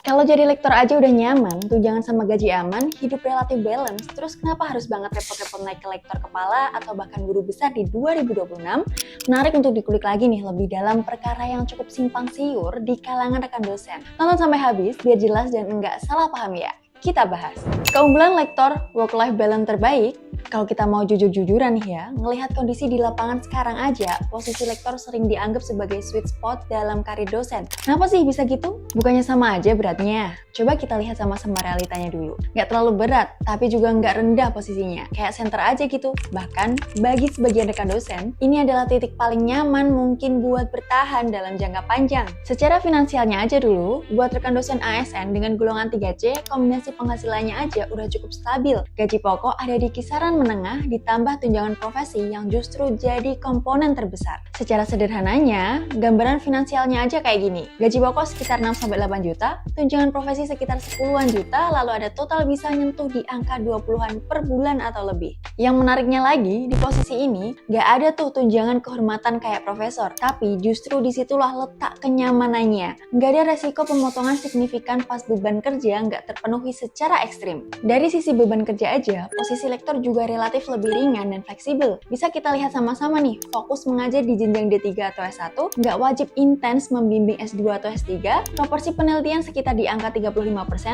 Kalau jadi lektor aja udah nyaman, tunjangan sama gaji aman, hidup relatif balance, terus kenapa harus banget repot-repot naik ke lektor kepala atau bahkan guru besar di 2026? Menarik untuk dikulik lagi nih lebih dalam perkara yang cukup simpang siur di kalangan rekan dosen. Tonton sampai habis biar jelas dan enggak salah paham ya. Kita bahas. Keunggulan lektor work-life balance terbaik, kalau kita mau jujur-jujuran nih ya, ngelihat kondisi di lapangan sekarang aja, posisi lektor sering dianggap sebagai sweet spot dalam karir dosen. Kenapa sih bisa gitu? Bukannya sama aja beratnya? Coba kita lihat sama-sama realitanya dulu. Nggak terlalu berat, tapi juga nggak rendah posisinya. Kayak center aja gitu. Bahkan, bagi sebagian rekan dosen, ini adalah titik paling nyaman mungkin buat bertahan dalam jangka panjang. Secara finansialnya aja dulu, buat rekan dosen ASN dengan golongan 3C, kombinasi penghasilannya aja udah cukup stabil. Gaji pokok ada di kisaran menengah ditambah tunjangan profesi yang justru jadi komponen terbesar. Secara sederhananya, gambaran finansialnya aja kayak gini. Gaji pokok sekitar 6-8 juta, tunjangan profesi sekitar 10-an juta, lalu ada total bisa nyentuh di angka 20-an per bulan atau lebih. Yang menariknya lagi, di posisi ini, nggak ada tuh tunjangan kehormatan kayak profesor, tapi justru disitulah letak kenyamanannya. Nggak ada resiko pemotongan signifikan pas beban kerja nggak terpenuhi secara ekstrim. Dari sisi beban kerja aja, posisi lektor juga relatif lebih ringan dan fleksibel. Bisa kita lihat sama-sama nih, fokus mengajar di jenjang D3 atau S1, nggak wajib intens membimbing S2 atau S3, proporsi penelitian sekitar di angka 35%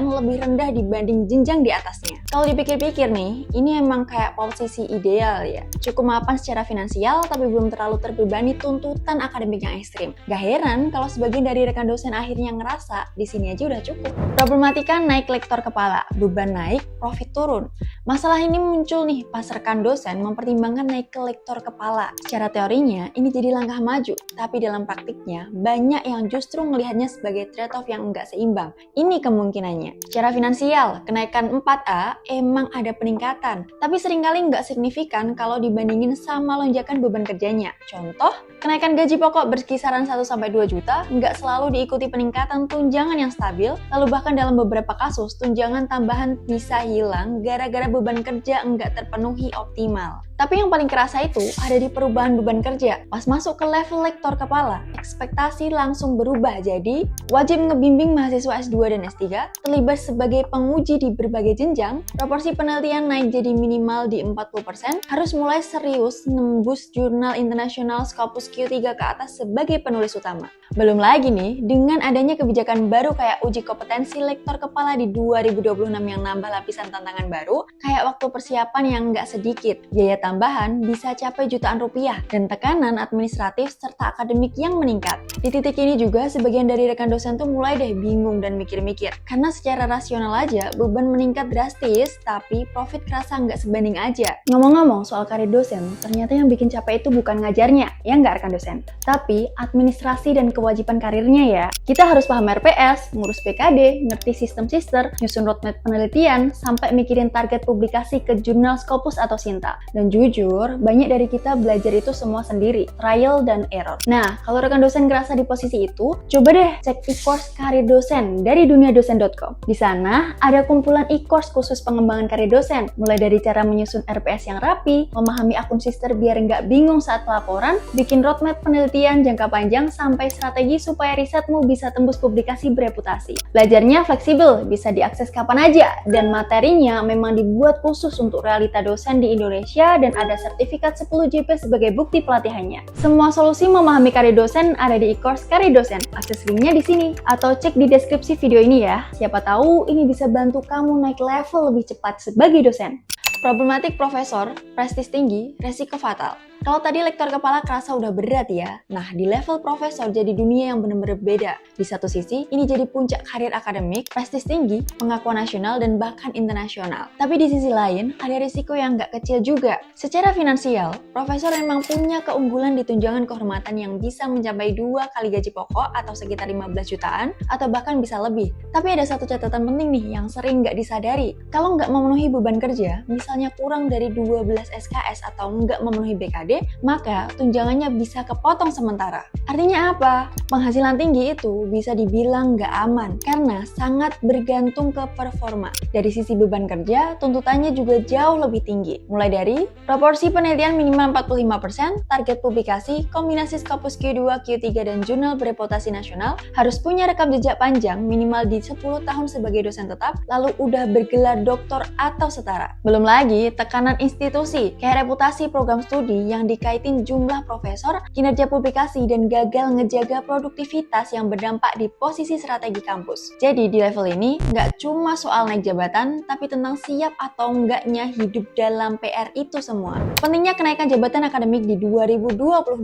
lebih rendah dibanding jenjang di atasnya. Kalau dipikir-pikir nih, ini emang kayak posisi ideal ya. Cukup mapan secara finansial, tapi belum terlalu terbebani tuntutan akademik yang ekstrim. Gak heran kalau sebagian dari rekan dosen akhirnya ngerasa, di sini aja udah cukup. Problematika naik lektor kepala, beban naik, profit turun. Masalah ini muncul nih pas rekan dosen mempertimbangkan naik ke lektor kepala. Secara teorinya, ini jadi langkah maju, tapi dalam praktiknya, banyak yang justru melihatnya sebagai trade-off yang enggak seimbang. Ini kemungkinannya. Secara finansial, kenaikan 4A emang ada peningkatan, tapi seringkali nggak signifikan kalau dibandingin sama lonjakan beban kerjanya. Contoh, kenaikan gaji pokok berkisaran 1-2 juta nggak selalu diikuti peningkatan tunjangan yang stabil, lalu bahkan dalam beberapa kasus, tunjangan tambahan bisa hilang gara-gara beban kerja nggak terpenuhi optimal. Tapi yang paling kerasa itu ada di perubahan beban kerja. Pas masuk ke level lektor kepala, ekspektasi langsung berubah jadi wajib ngebimbing mahasiswa S2 dan S3, terlibat sebagai penguji di berbagai jenjang, proporsi penelitian naik jadi minimal di 40%, harus mulai serius nembus jurnal internasional Scopus Q3 ke atas sebagai penulis utama. Belum lagi nih, dengan adanya kebijakan baru kayak uji kompetensi lektor kepala di 2026 yang nambah lapisan tantangan baru, kayak waktu persiapan yang nggak sedikit, biaya tambahan bisa capai jutaan rupiah, dan tekanan administratif serta akademik yang meningkat. Di titik ini juga, sebagian dari rekan dosen tuh mulai deh bingung dan mikir-mikir. Karena secara rasional aja, beban meningkat drastis, tapi profit kerasa nggak sebanding aja. Ngomong-ngomong soal karir dosen, ternyata yang bikin capek itu bukan ngajarnya, ya nggak rekan dosen? Tapi administrasi dan kewajiban karirnya ya. Kita harus paham RPS, ngurus PKD, ngerti sistem sister, nyusun roadmap penelitian, sampai mikirin target publikasi ke jurnal Scopus atau Sinta. Dan jujur, banyak dari kita belajar itu semua sendiri, trial dan error. Nah, kalau rekan dosen ngerasa di posisi itu, coba deh cek e-course karir dosen dari duniadosen.com. Di sana ada kumpulan e-course khusus pengembangan karir dosen, mulai dari cara menyusun RPS yang rapi, memahami akun sister biar nggak bingung saat pelaporan, bikin roadmap penelitian jangka panjang, sampai strategi supaya risetmu bisa tembus publikasi bereputasi. Belajarnya fleksibel, bisa diakses kapan aja, dan materinya memang dibuat khusus untuk realita dosen di Indonesia dan ada sertifikat 10 JP sebagai bukti pelatihannya. Semua solusi memahami karir dosen ada di e-course karir dosen. Akses linknya di sini atau cek di deskripsi video ini ya. Siapa tahu ini bisa bantu kamu naik level lebih cepat sebagai dosen. Problematik profesor, prestis tinggi, resiko fatal. Kalau tadi lektor kepala kerasa udah berat ya, nah di level profesor jadi dunia yang bener-bener beda. Di satu sisi, ini jadi puncak karir akademik, prestis tinggi, pengakuan nasional, dan bahkan internasional. Tapi di sisi lain, ada risiko yang nggak kecil juga. Secara finansial, profesor memang punya keunggulan di tunjangan kehormatan yang bisa mencapai 2 kali gaji pokok atau sekitar 15 jutaan, atau bahkan bisa lebih. Tapi ada satu catatan penting nih yang sering nggak disadari. Kalau nggak memenuhi beban kerja, misalnya kurang dari 12 SKS atau nggak memenuhi BKD, gede, maka tunjangannya bisa kepotong sementara. Artinya apa? Penghasilan tinggi itu bisa dibilang nggak aman karena sangat bergantung ke performa. Dari sisi beban kerja, tuntutannya juga jauh lebih tinggi. Mulai dari proporsi penelitian minimal 45%, target publikasi, kombinasi Scopus Q2, Q3, dan jurnal bereputasi nasional, harus punya rekam jejak panjang minimal di 10 tahun sebagai dosen tetap, lalu udah bergelar doktor atau setara. Belum lagi tekanan institusi, kayak reputasi program studi yang dikaitin jumlah profesor, kinerja publikasi, dan gagal ngejaga produktivitas yang berdampak di posisi strategi kampus. Jadi di level ini, nggak cuma soal naik jabatan, tapi tentang siap atau enggaknya hidup dalam PR itu semua. Pentingnya kenaikan jabatan akademik di 2026.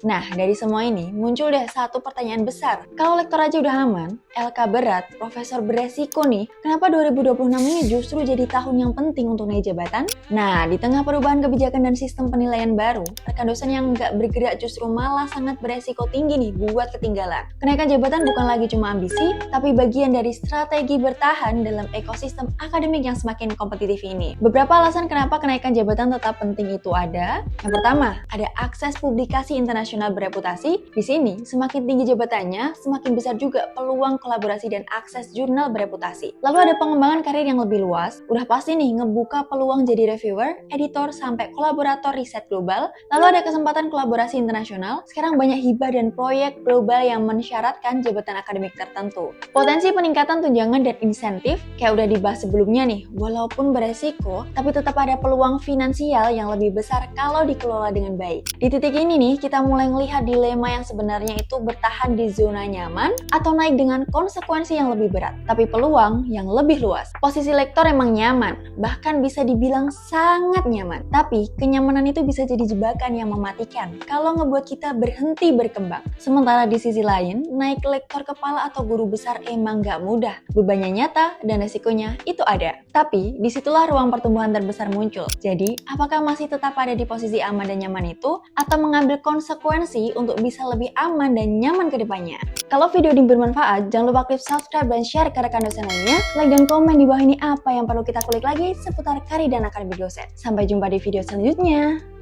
Nah, dari semua ini muncul deh satu pertanyaan besar. Kalau lektor aja udah aman, LK berat, profesor beresiko nih, kenapa 2026 ini justru jadi tahun yang penting untuk naik jabatan? Nah, di tengah perubahan kebijakan dan sistem penilaian baru, rekan dosen yang nggak bergerak justru malah sangat beresiko tinggi nih buat ketinggalan. Kenaikan jabatan bukan lagi cuma ambisi, tapi bagian dari strategi bertahan dalam ekosistem akademik yang semakin kompetitif ini. Beberapa alasan kenapa kenaikan jabatan tetap penting itu ada. Yang pertama, ada akses publikasi internasional bereputasi. Di sini, semakin tinggi jabatannya, semakin besar juga peluang kolaborasi dan akses jurnal bereputasi. Lalu ada pengembangan karir yang lebih luas. Udah pasti nih ngebuka peluang jadi reviewer, editor, sampai kolaborator riset global. Lalu ada kesempatan kolaborasi internasional. Sekarang banyak hibah dan proyek global yang mensyaratkan jabatan akademik tertentu. Potensi peningkatan tunjangan dan insentif, kayak udah dibahas sebelumnya nih, walaupun beresiko, tapi tetap ada peluang finansial yang lebih besar kalau dikelola dengan baik. Di titik ini nih, kita mulai ngelihat dilema yang sebenarnya itu bertahan di zona nyaman atau naik dengan konsekuensi yang lebih berat, tapi peluang yang lebih luas. Posisi lektor emang nyaman, bahkan bisa dibilang sangat nyaman. Tapi kenyamanan itu bisa jadi jebakan yang mematikan kalau ngebuat kita berhenti berkembang. Sementara di sisi lain, naik lektor kepala atau guru besar emang gak mudah. Bebannya nyata dan resikonya itu ada. Tapi disitulah ruang pertumbuhan terbesar muncul. Jadi, apakah masih tetap ada di posisi aman dan nyaman itu, atau mengambil konsekuensi untuk bisa lebih aman dan nyaman ke depannya? Kalau video ini bermanfaat, jangan lupa klik subscribe dan share ke rekan dosen lainnya. Like dan komen di bawah ini apa yang perlu kita kulik lagi seputar karir dan akademik dosen. Sampai jumpa di video selanjutnya.